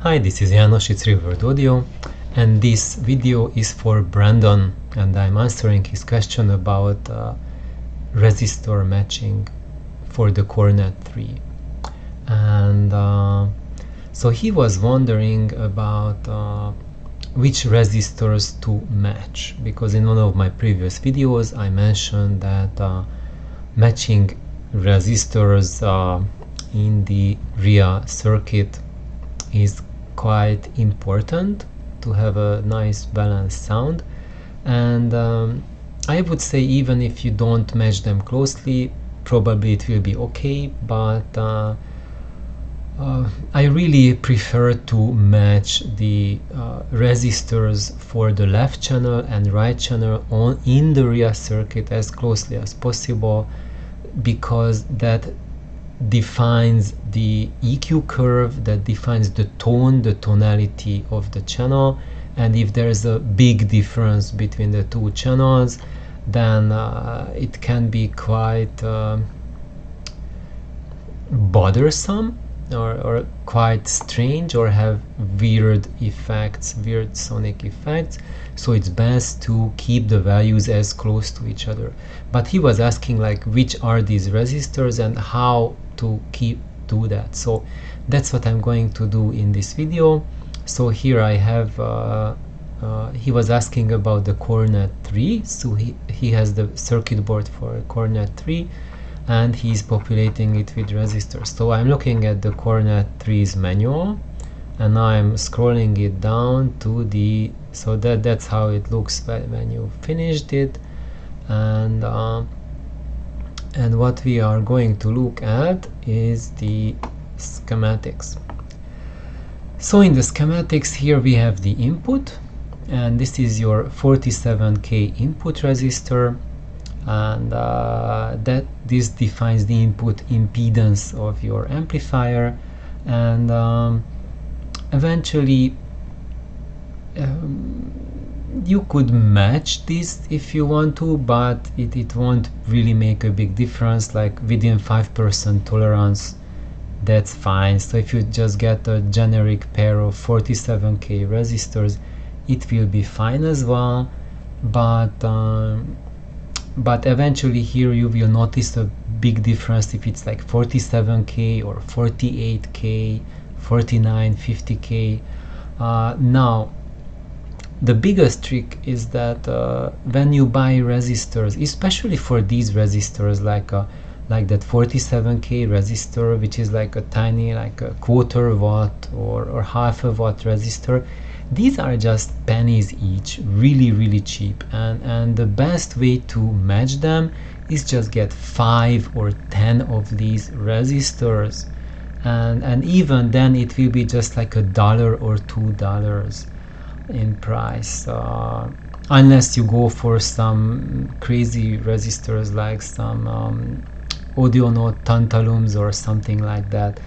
Hi, this is János, it's Revert Audio, and this video is for Brandon, and I'm answering his question about resistor matching for the Cornet 3. And so he was wondering about which resistors to match, because in one of my previous videos I mentioned that matching resistors in the RIAA circuit is quite important to have a nice balanced sound, and I would say even if you don't match them closely, probably it will be okay, but I really prefer to match the resistors for the left channel and right channel in the RIAA circuit as closely as possible, because that defines the EQ curve, that defines the tone, the tonality of the channel. And if there's a big difference between the two channels, then it can be quite bothersome or quite strange, or have weird effects, weird sonic effects. So it's best to keep the values as close to each other. But he was asking like which are these resistors and how to do that. So that's what I'm going to do in this video. So here I have he was asking about the Cornet 3. So he has the circuit board for Cornet 3, and he's populating it with resistors. So I'm looking at the Cornet 3's manual, and I'm scrolling it down to the, so that's how it looks when you finished it. And what we are going to look at is the schematics. So in the schematics here we have the input, and this is your 47K input resistor, and that this defines the input impedance of your amplifier. And eventually you could match this if you want to, but it won't really make a big difference. Like within 5% tolerance, that's fine. So if you just get a generic pair of 47K resistors, it will be fine as well. But eventually here you will notice a big difference if it's like 47K or 48K, 49, 50K. Now the biggest trick is that when you buy resistors, especially for these resistors, like that 47K resistor, which is like a tiny, like a quarter watt or half a watt resistor, these are just pennies each, really cheap, and the best way to match them is just get 5 or 10 of these resistors, and even then it will be just like $1 or $2 in price, unless you go for some crazy resistors like some audio note tantalums or something like that.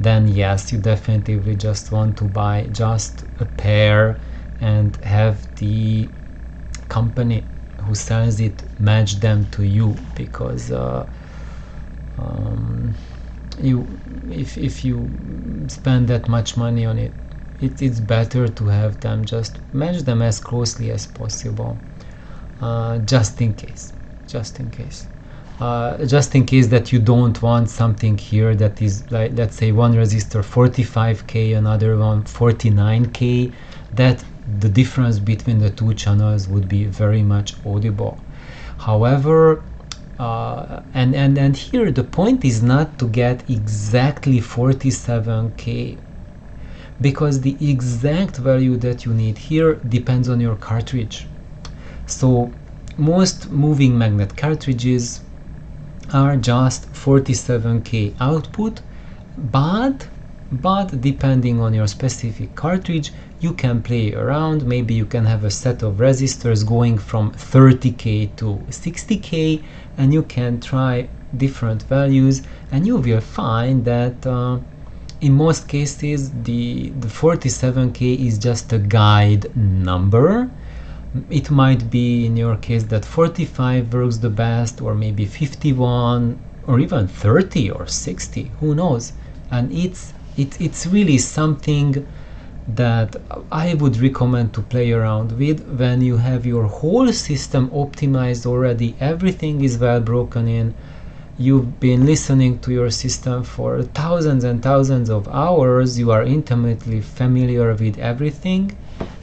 Then yes, you definitely just want to buy just a pair and have the company who sells it match them to you, because if you spend that much money on it, it's better to have them just match them as closely as possible, just in case that you don't want something here that is like, let's say one resistor 45K, another one 49K, that the difference between the two channels would be very much audible. However, and here the point is not to get exactly 47K, because the exact value that you need here depends on your cartridge. So most moving magnet cartridges are just 47K output, but depending on your specific cartridge, you can play around. Maybe you can have a set of resistors going from 30K to 60K, and you can try different values, and you will find that in most cases the 47K is just a guide number. It might be in your case that 45 works the best, or maybe 51, or even 30 or 60, who knows. And it's really something that I would recommend to play around with when you have your whole system optimized already, everything is well broken in, you've been listening to your system for thousands and thousands of hours, you are intimately familiar with everything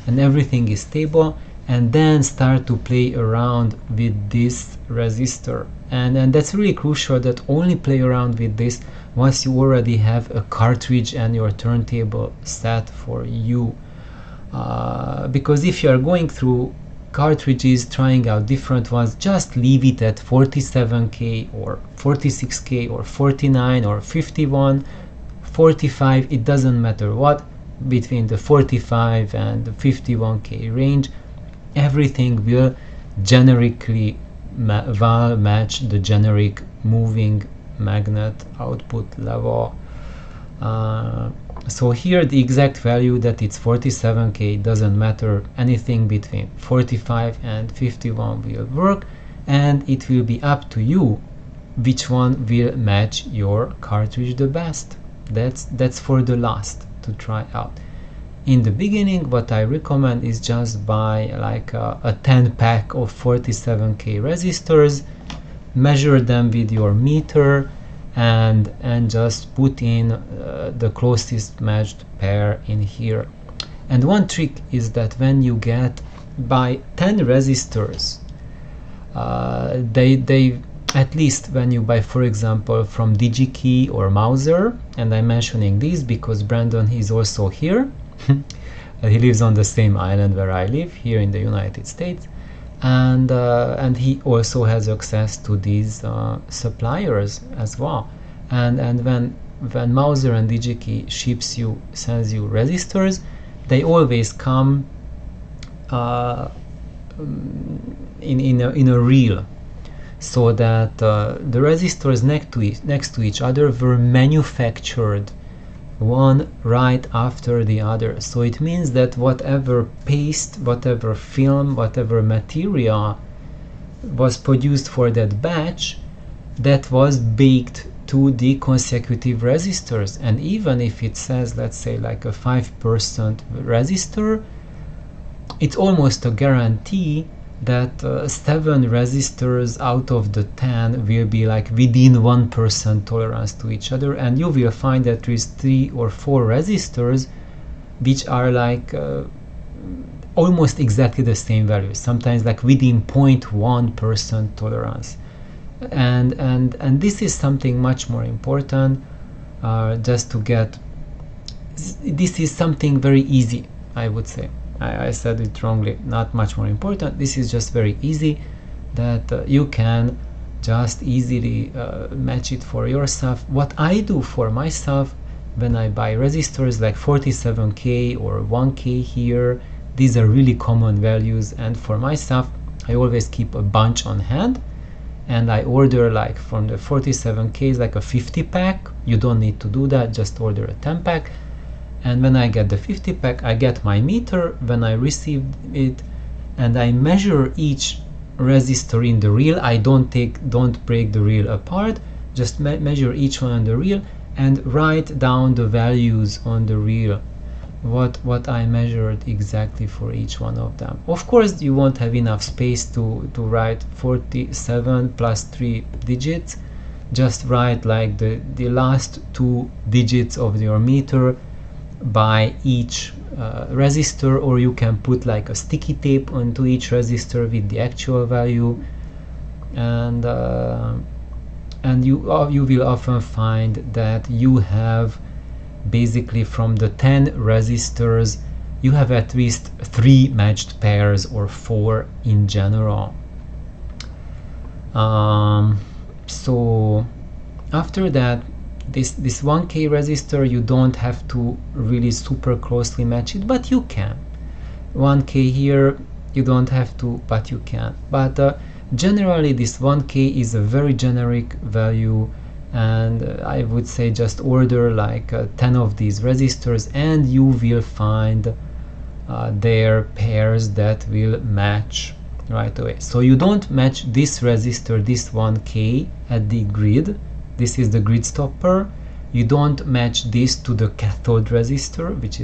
and everything is stable, and then start to play around with this resistor. And that's really crucial, that only play around with this once you already have a cartridge and your turntable set for you. Because if you are going through cartridges, trying out different ones, just leave it at 47K or 46K or 49 or 51, 45, it doesn't matter what, between the 45 and the 51K range, everything will generically match the generic moving magnet output level. So here the exact value that it's 47K doesn't matter, anything between 45 and 51 will work, and it will be up to you which one will match your cartridge the best. That's for the last to try out. In the beginning, what I recommend is just buy like a 10 pack of 47K resistors, measure them with your meter, and just put in the closest matched pair in here. And one trick is that when you get by 10 resistors, they at least when you buy, for example, from DigiKey or Mauser, and I'm mentioning these because Brandon is also here. He lives on the same island where I live, here in the United States, and he also has access to these suppliers as well. And when Mauser and DigiKey sends you resistors, they always come in a reel, so that the resistors next to each other were manufactured one right after the other. So it means that whatever paste, whatever film, whatever material was produced for that batch, that was baked to the consecutive resistors. And even if it says, let's say, like a 5% resistor, it's almost a guarantee that 7 resistors out of the 10 will be like within 1% tolerance to each other, and you will find that there is 3 or 4 resistors which are like almost exactly the same value, sometimes like within 0.1% tolerance. And this is something much more important, just to get, this is something very easy, I would say. I said it wrongly, not much more important. This is just very easy, that you can just easily match it for yourself. What I do for myself when I buy resistors like 47K or 1K here, these are really common values, and for myself I always keep a bunch on hand, and I order like from the 47Ks like a 50 pack. You don't need to do that, just order a 10 pack. And when I get the 50 pack, I get my meter when I receive it, and I measure each resistor in the reel. I don't break the reel apart, just measure each one on the reel and write down the values on the reel, what I measured exactly for each one of them. Of course, you won't have enough space to write 47 plus 3 digits. Just write like the last 2 digits of your meter by each resistor, or you can put like a sticky tape onto each resistor with the actual value, and you will often find that you have basically from the 10 resistors you have at least 3 matched pairs or 4 in general. So after that, this 1K resistor, you don't have to really super closely match it, but you can. 1K here, you don't have to, but you can. But generally this 1K is a very generic value, and I would say just order like 10 of these resistors, and you will find their pairs that will match right away. So you don't match this resistor, this 1K, at the grid. This is the grid stopper. you don't match this to the cathode resistor, which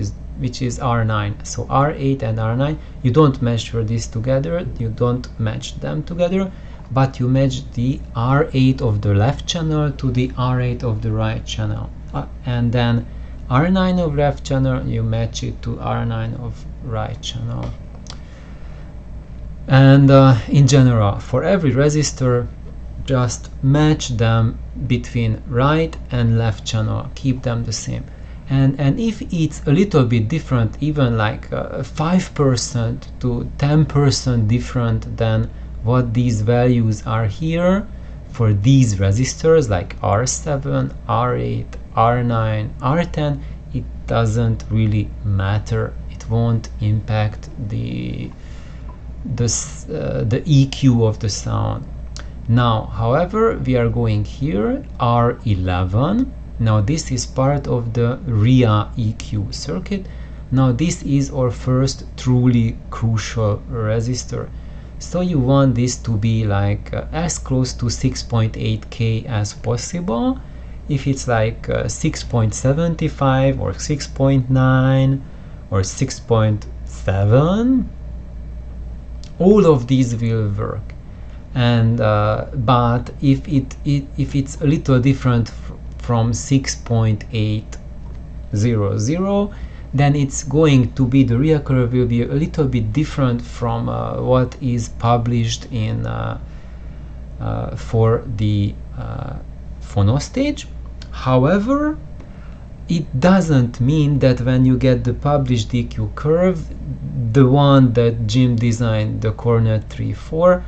is R9. So R8 and R9, you don't measure this together, you don't match them together, but you match the R8 of the left channel to the R8 of the right channel, and then R9 of left channel, you match it to R9 of right channel. And in general, for every resistor, just match them between right and left channel, keep them the same. And if it's a little bit different, even like 5% to 10% different than what these values are here for these resistors like R7, R8, R9, R10, it doesn't really matter. It won't impact the EQ of the sound. Now, however, we are going here, R11. Now this is part of the RIAA EQ circuit. Now this is our first truly crucial resistor. So you want this to be like as close to 6.8K as possible. If it's like 6.75 or 6.9 or 6.7, all of these will work. And but if it's a little different from 6.800, then it's going to be, the RIAA curve will be a little bit different from what is published in for the phono stage. However, it doesn't mean that when you get the published EQ curve, the one that Jim designed, the Cornet 3.4,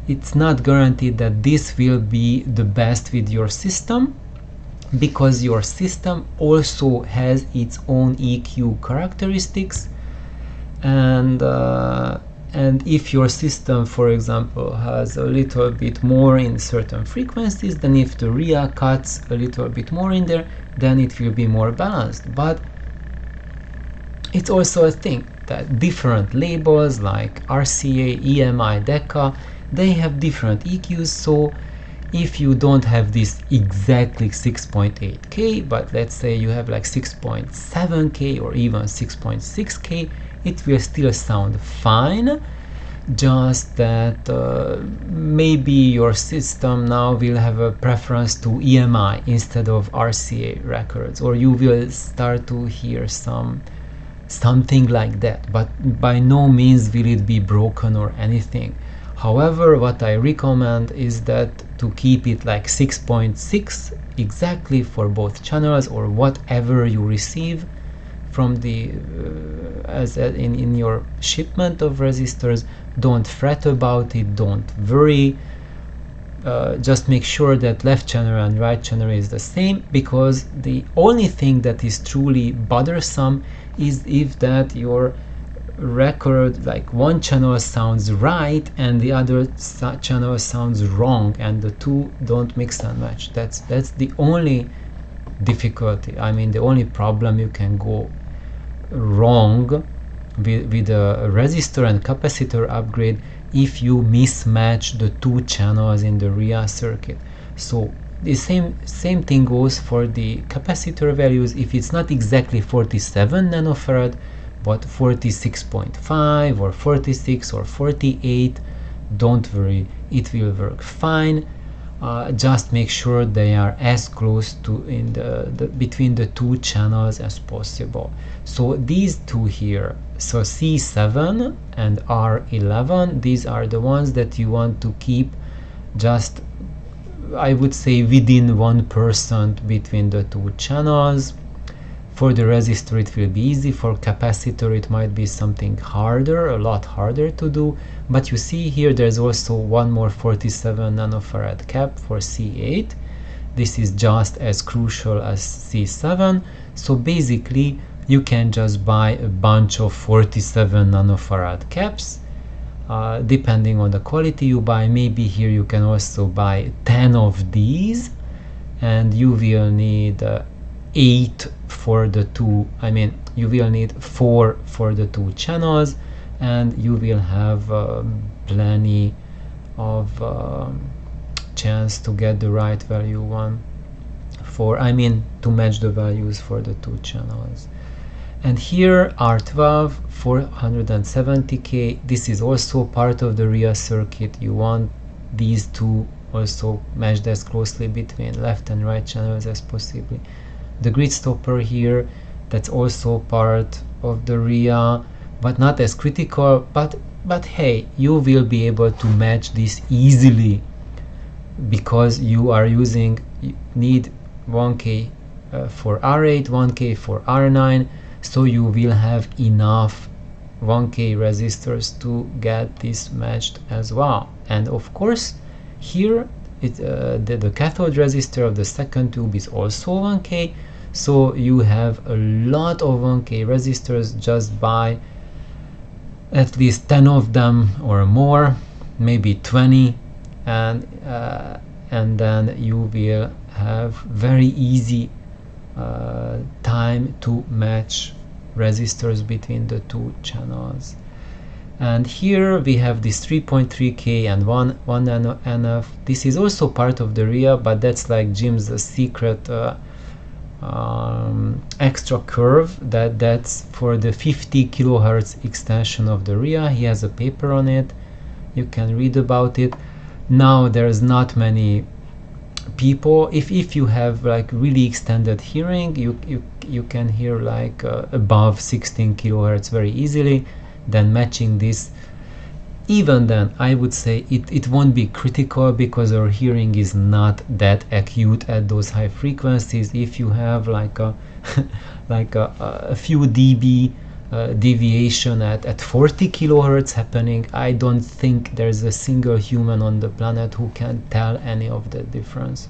it's not guaranteed that this will be the best with your system, because your system also has its own EQ characteristics, and if your system, for example, has a little bit more in certain frequencies, then if the RIAA cuts a little bit more in there, then it will be more balanced. But it's also a thing that different labels like RCA, EMI, DECA, they have different EQs. So if you don't have this exactly 6.8K, but let's say you have like 6.7K or even 6.6K, it will still sound fine, just that maybe your system now will have a preference to EMI instead of RCA records, or you will start to hear something like that, but by no means will it be broken or anything. However, what I recommend is that to keep it like 6.6 exactly for both channels, or whatever you receive from the in your shipment of resistors. Don't fret about it, don't worry, just make sure that left channel and right channel is the same, because the only thing that is truly bothersome is if that your record, like one channel sounds right and the other channel sounds wrong, and the two don't mix and match. That's the only difficulty, I mean the only problem you can go wrong with a resistor and capacitor upgrade, if you mismatch the two channels in the RIAA circuit. So the same thing goes for the capacitor values. If it's not exactly 47 nanofarad but 46.5 or 46 or 48, don't worry, it will work fine. Just make sure they are as close to in the between the two channels as possible. So these two here, so C7 and R11, these are the ones that you want to keep just, I would say, within 1% between the two channels. For the resistor it will be easy, for capacitor it might be something harder, a lot harder to do. But you see here there's also one more 47 nanofarad cap for C8. This is just as crucial as C7. So basically you can just buy a bunch of 47 nanofarad caps, depending on the quality you buy. Maybe here you can also buy 10 of these, and you will need 8 for the two, I mean you will need 4 for the two channels, and you will have plenty of chance to get the right value one to match the values for the two channels. And here R12 470k, this is also part of the RIAA circuit. You want these two also matched as closely between left and right channels as possible. The grid stopper here, that's also part of the RIAA, but not as critical, but hey, you will be able to match this easily because you need 1k for R8, 1k for R9, so you will have enough 1k resistors to get this matched as well. And of course here the cathode resistor of the second tube is also 1k, so you have a lot of 1k resistors just by at least 10 of them or more, maybe 20, and then you will have very easy time to match resistors between the two channels. And here we have this 3.3k and 1 NF. This is also part of the RIAA, but that's like Jim's secret extra curve that's for the 50 kilohertz extension of the RIAA. He has a paper on it, you can read about it. Now there's not many people, if you have like really extended hearing, you can hear like above 16 kilohertz very easily. Then matching this, even then I would say it won't be critical because our hearing is not that acute at those high frequencies. If you have like a a few dB deviation at 40 kilohertz happening, I don't think there's a single human on the planet who can tell any of the difference.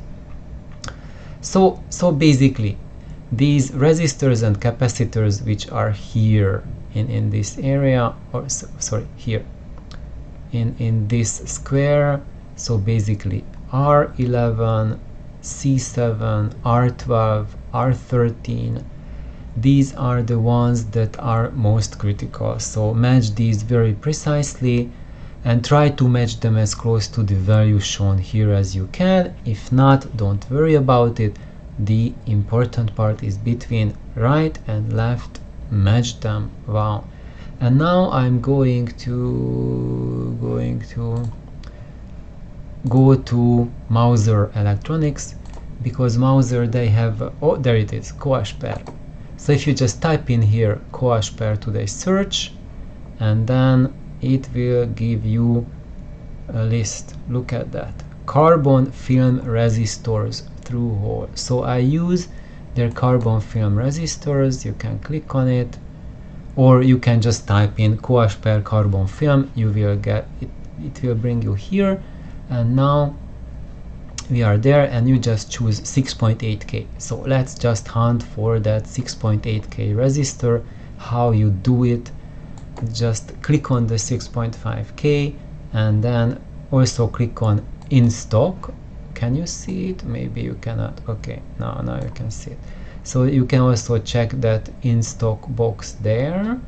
So basically these resistors and capacitors which are here in this area, or sorry, here in this square, so basically R11, C7, R12, R13, these are the ones that are most critical. So match these very precisely and try to match them as close to the value shown here as you can. If not, don't worry about it. The important part is between right and left, match them. Wow. And now I'm going to go to Mauser Electronics, because Mauser, they have, oh, there it is, KOA Speer. So if you just type in here KOA Speer to the search, and then it will give you a list. Look at that, carbon film resistors through hole. So I use their carbon film resistors. You can click on it, or you can just type in KOA Speer carbon film. You will get it, it will bring you here, and now we are there, and you just choose 6.8k. So let's just hunt for that 6.8k resistor. How you do it, just click on the 6.5k and then also click on in stock. Can you see it? Maybe you cannot. Okay, now you can see it. So you can also check that in stock box there,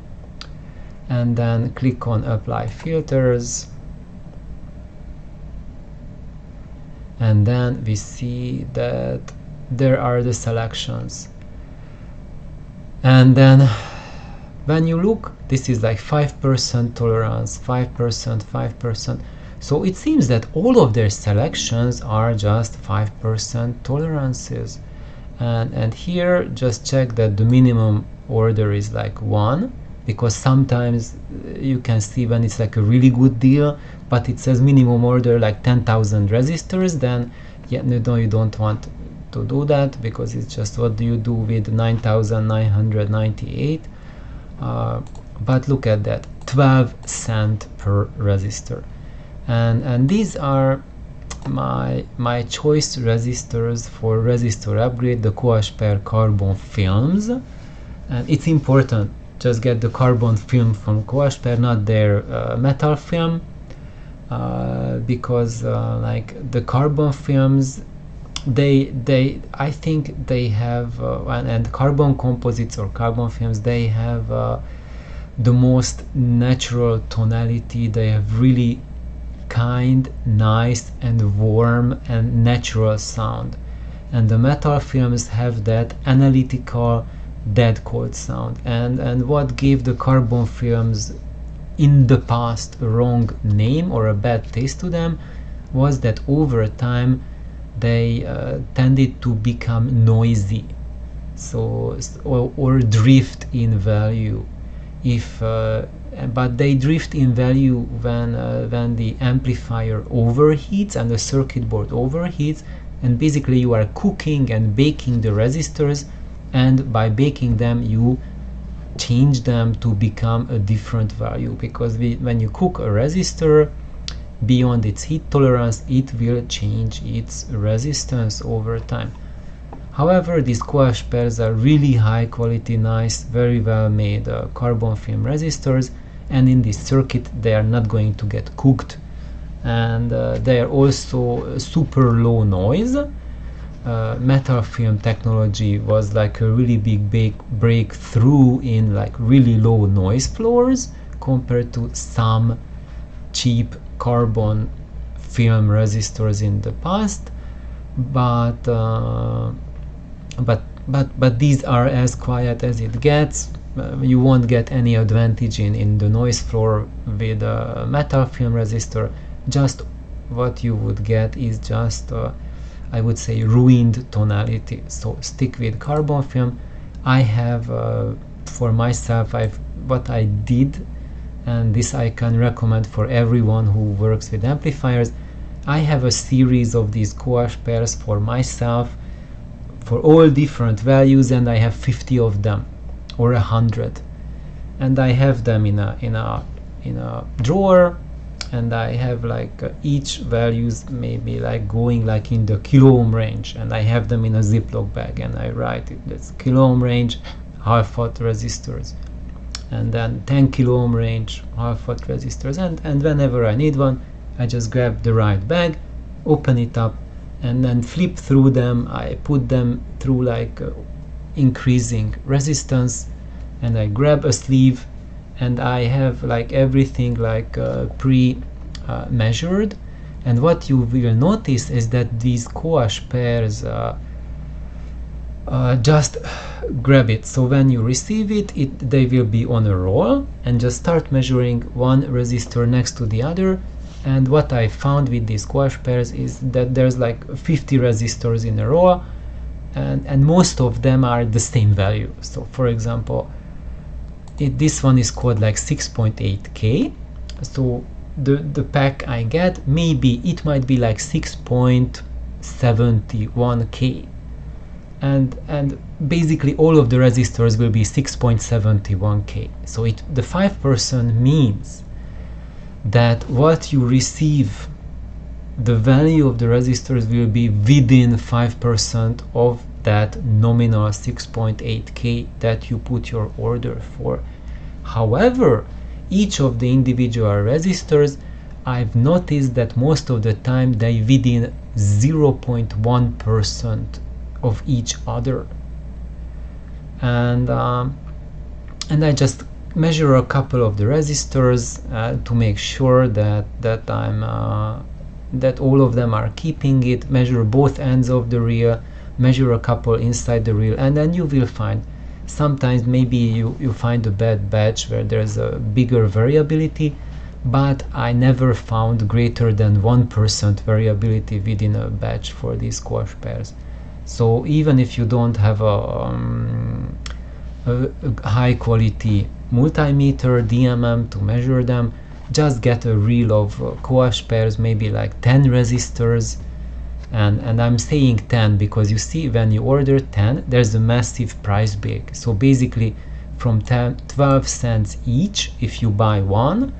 and then click on apply filters, and then we see that there are the selections. And then when you look, this is like 5% tolerance, 5%, 5%. So it seems that all of their selections are just 5% tolerances. And here just check that the minimum order is like 1, because sometimes you can see when it's like a really good deal, but it says minimum order like 10,000 resistors, then yeah, no, you don't want to do that, because it's just what do you do with 9,998. But look at that, 12 cents per resistor. And these are my choice resistors for resistor upgrade, the KOA Speer carbon films. And it's important, just get the carbon film from KOA Speer, not their metal film, because like the carbon films, they I think they have and carbon composites or carbon films, they have the most natural tonality. They have really kind, nice and warm and natural sound. and the metal films have that analytical dead cold sound. And what gave the carbon films in the past a wrong name or a bad taste to them was that over time they tended to become noisy, or drift in value. But they drift in value when the amplifier overheats and the circuit board overheats, and basically you are cooking and baking the resistors, and by baking them you change them to become a different value, because when you cook a resistor beyond its heat tolerance, it will change its resistance over time. However, these KOA Speers are really high quality, nice, very well made carbon film resistors, and in this circuit they are not going to get cooked, and they are also super low noise. Metal film technology was like a really big breakthrough in like really low noise floors compared to some cheap carbon film resistors in the past, but these are as quiet as it gets. You won't get any advantage in the noise floor with a metal film resistor. Just what you would get is just I would say ruined tonality. So stick with carbon film. I have for myself, what I did, and this I can recommend for everyone who works with amplifiers. I have a series of these KOA Speers for myself for all different values, and I have 50 of them or 100, and I have them in a drawer, and I have like each values maybe like going like in the kilo ohm range, and I have them in a Ziploc bag, and I write it, that's kilo ohm range half watt resistors, and then 10 kilo ohm range half watt resistors, and whenever I need one I just grab the right bag, open it up, and then flip through them. I put them through like increasing resistance, and I grab a sleeve, and I have like everything like pre-measured. And what you will notice is that these KOA Speers just grab it. So when you receive it, they will be on a roll, and just start measuring one resistor next to the other. And what I found with these KOA Speers is that there's like 50 resistors in a row, and most of them are the same value. So for example, this one is called like 6.8K. So the pack I get, maybe it might be like 6.71K, and basically all of the resistors will be 6.71K. So the 5% means that what you receive, the value of the resistors will be within 5% of that nominal 6.8K that you put your order for. However, each of the individual resistors, I've noticed that most of the time they within 0.1% of each other, and I just measure a couple of the resistors to make sure that all of them are keeping it. Measure both ends of the reel, measure a couple inside the reel, and then you will find sometimes maybe you find a bad batch where there's a bigger variability, but I never found greater than 1% variability within a batch for these KOA Speers. So even if you don't have a high quality multimeter DMM to measure them, just get a reel of KOA Speers, maybe like 10 resistors, and I'm saying 10 because you see when you order 10 there's a massive price break. So basically from 12 cents each if you buy one.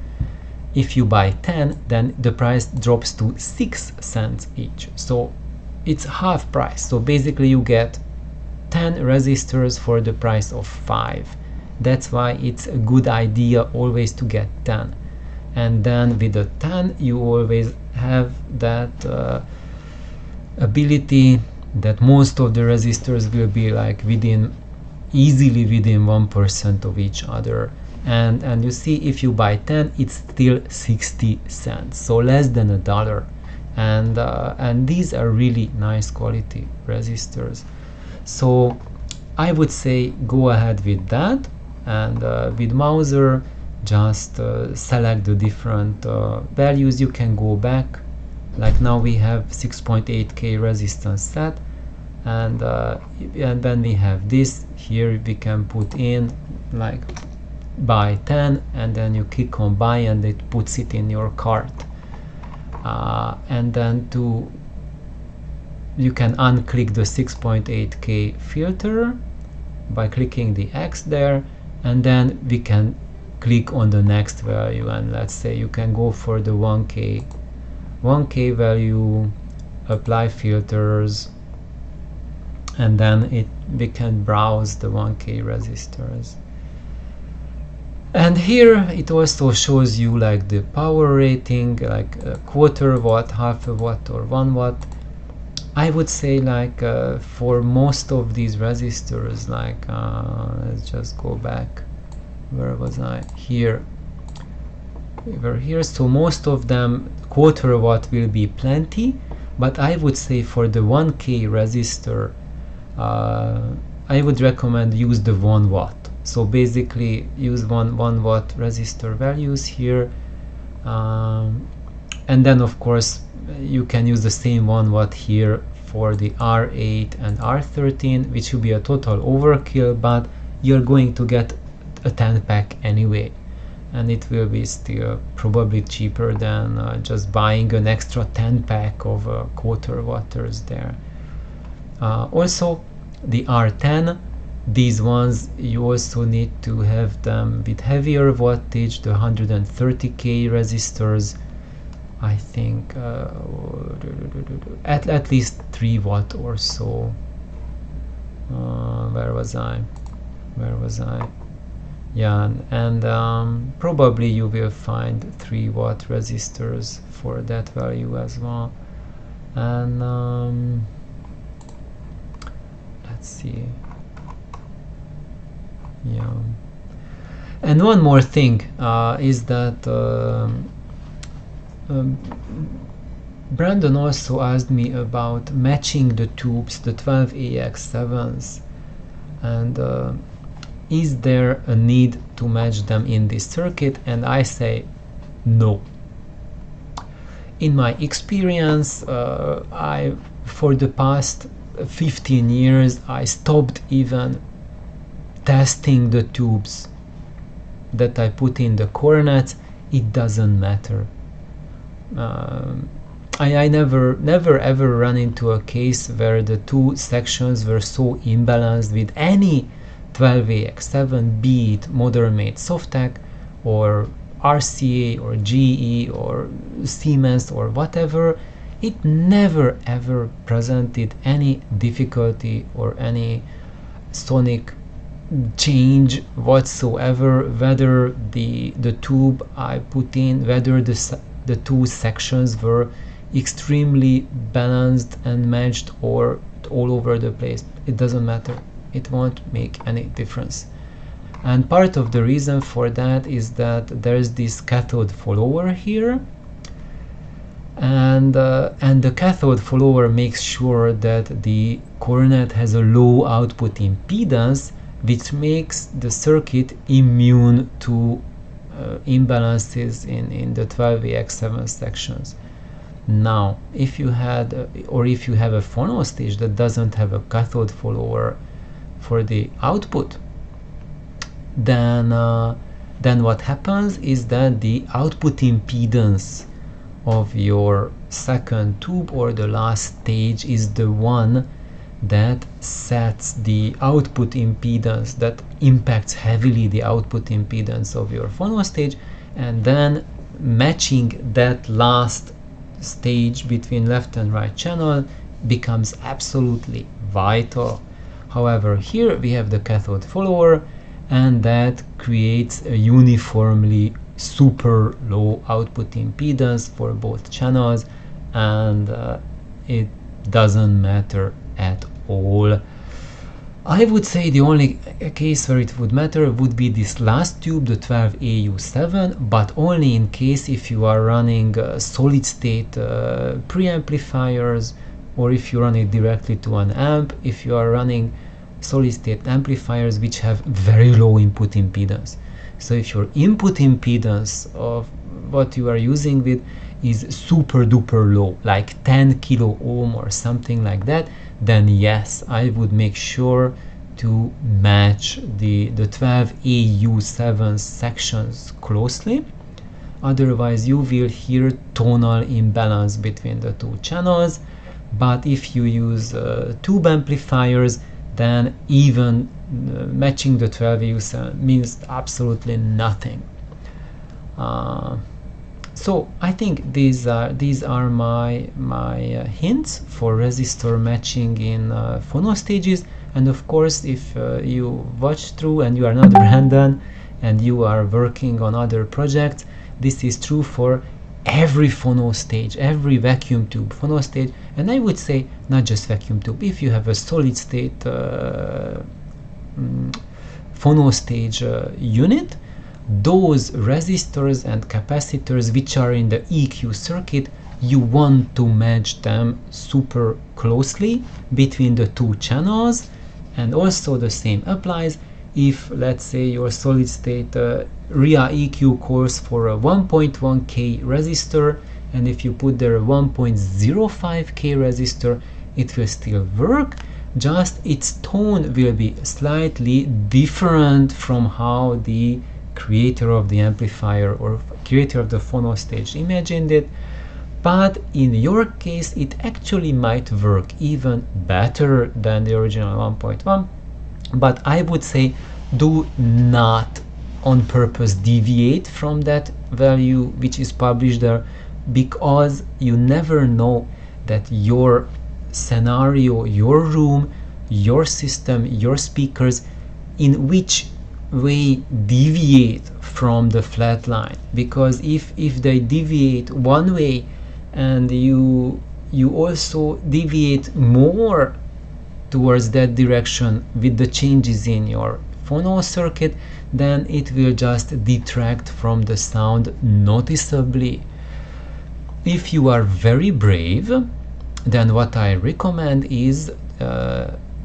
If you buy 10, then the price drops to 6 cents each, so it's half price. So basically you get 10 resistors for the price of 5. That's why it's a good idea always to get 10, and then with the 10 you always have that ability that most of the resistors will be like easily within 1% of each other, and you see if you buy 10 it's still 60 cents, so less than $1. and these are really nice quality resistors. So I would say go ahead with that, and with Mauser just select the different values. You can go back, like now we have 6.8k resistance set, and then we have this here. We can put in like buy 10, and then you click on buy and it puts it in your cart. And then you can unclick the 6.8k filter by clicking the X there, and then we can click on the next value, and let's say you can go for the 1k value, apply filters, and then we can browse the 1k resistors. And here it also shows you like the power rating, like a quarter watt, half a watt, or 1 watt. I would say like for most of these resistors, like let's just go back. Where was I? Here. We were here. So most of them, quarter watt will be plenty, but I would say for the 1k resistor, I would recommend use the 1 watt. So basically use 1 watt resistor values here, and then of course you can use the same 1 watt here for the R8 and R13, which will be a total overkill, but you're going to get a 10 pack anyway, and it will be still probably cheaper than just buying an extra 10 pack of quarter watters there. Also the R10, these ones you also need to have them with heavier wattage, the 130k resistors. I think at least 3 watt or so. Where was I? Yeah, and probably you will find 3 watt resistors for that value as well. And let's see. Yeah, and one more thing is that Brandon also asked me about matching the tubes, the 12AX7s, and is there a need to match them in this circuit? And I say no. In my experience, for the past 15 years I stopped even testing the tubes that I put in the Cornet. It doesn't matter. I never ever run into a case where the two sections were so imbalanced with any 12AX7, be it modern made Softec or RCA or GE or Siemens or whatever. It never ever presented any difficulty or any sonic change whatsoever, whether the tube I put in, whether the two sections were extremely balanced and matched or all over the place. It doesn't matter. It won't make any difference. And part of the reason for that is that there's this cathode follower here, and the cathode follower makes sure that the Cornet has a low output impedance, which makes the circuit immune to imbalances in the 12AX7 sections. Now, if you have a phono stage that doesn't have a cathode follower for the output, then what happens is that the output impedance of your second tube or the last stage is the one that sets the output impedance, that impacts heavily the output impedance of your phono stage, and then matching that last stage between left and right channel becomes absolutely vital. However, here we have the cathode follower, and that creates a uniformly super low output impedance for both channels, and it doesn't matter at all. I would say the only case where it would matter would be this last tube, the 12AU7, but only in case if you are running solid state preamplifiers, or if you run it directly to an amp, if you are running solid state amplifiers which have very low input impedance. So if your input impedance of what you are using with is super duper low, like 10 kilo ohm or something like that, then yes, I would make sure to match the 12AU7 sections closely. Otherwise you will hear tonal imbalance between the two channels. But if you use tube amplifiers, then even matching the 12AU7 means absolutely nothing. So I think these are my hints for resistor matching in phono stages. And of course, if you watch through and you are not Brandon and you are working on other projects, this is true for every phono stage, every vacuum tube phono stage. And I would say not just vacuum tube. If you have a solid state phono stage unit, those resistors and capacitors which are in the EQ circuit, you want to match them super closely between the two channels. And also the same applies if, let's say, your solid state RIAA EQ calls for a 1.1K resistor, and if you put there a 1.05K resistor, it will still work, just its tone will be slightly different from how the creator of the amplifier or creator of the phono stage imagined it. But in your case it actually might work even better than the original 1.1. But I would say do not on purpose deviate from that value which is published there, because you never know that your scenario, your room, your system, your speakers, in which way deviate from the flat line. Because if they deviate one way and you also deviate more towards that direction with the changes in your phono circuit, then it will just detract from the sound noticeably. If you are very brave, then what I recommend is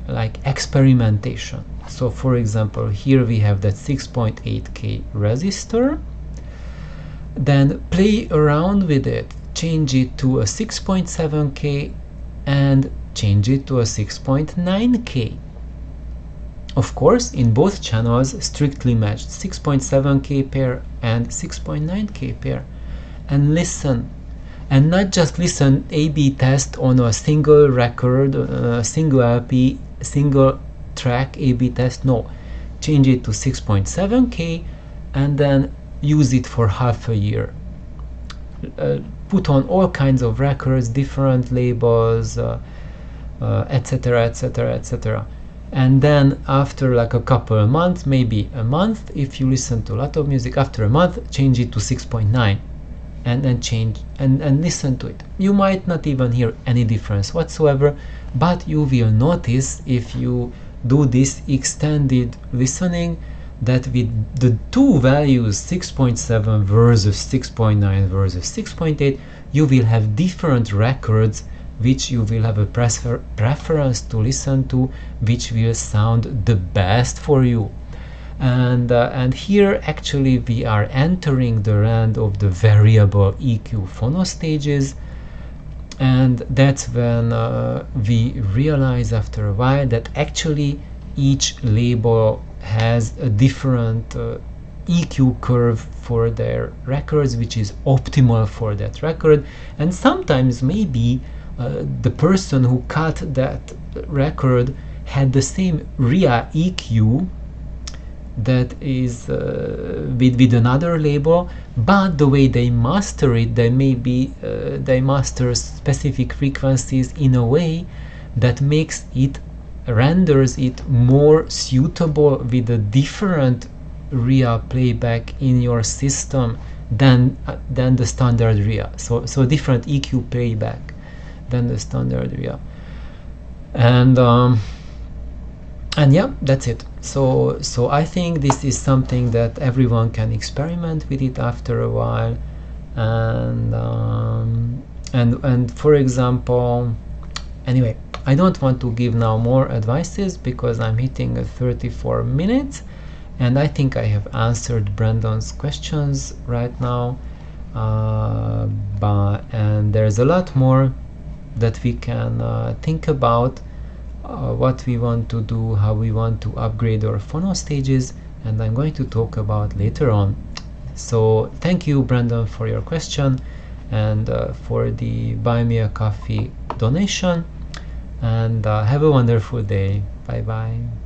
like experimentation. So for example, here we have that 6.8K resistor, then play around with it, change it to a 6.7K and change it to a 6.9K. Of course, in both channels strictly matched 6.7K pair and 6.9K pair, and listen. And not just listen, A/B test on a single record, single LP, single track A/B test. No, change it to 6.7K and then use it for half a year. Put on all kinds of records, different labels, etc, etc, etc. And then after like a couple of months, maybe a month, if you listen to a lot of music, after a month change it to 6.9 and then change and listen to it. You might not even hear any difference whatsoever, but you will notice if you do this extended listening that with the two values 6.7 versus 6.9 versus 6.8, you will have different records which you will have a preference to listen to, which will sound the best for you. And here actually we are entering the land of the variable EQ phono stages, and that's when we realize after a while that actually each label has a different EQ curve for their records, which is optimal for that record. And sometimes maybe the person who cut that record had the same RIAA EQ that is with another label, but the way they master it, they master specific frequencies in a way that makes it, renders it more suitable with a different RIAA playback in your system than the standard RIAA. So different EQ playback than the standard RIAA. And And yeah, that's it. So I think this is something that everyone can experiment with it after a while. And for example, anyway, I don't want to give now more advices because I'm hitting 34 minutes, and I think I have answered Brandon's questions right now. And there's a lot more that we can think about, what we want to do, how we want to upgrade our phono stages, and I'm going to talk about later on. So thank you, Brandon, for your question and for the Buy Me a Coffee donation, and have a wonderful day. Bye bye.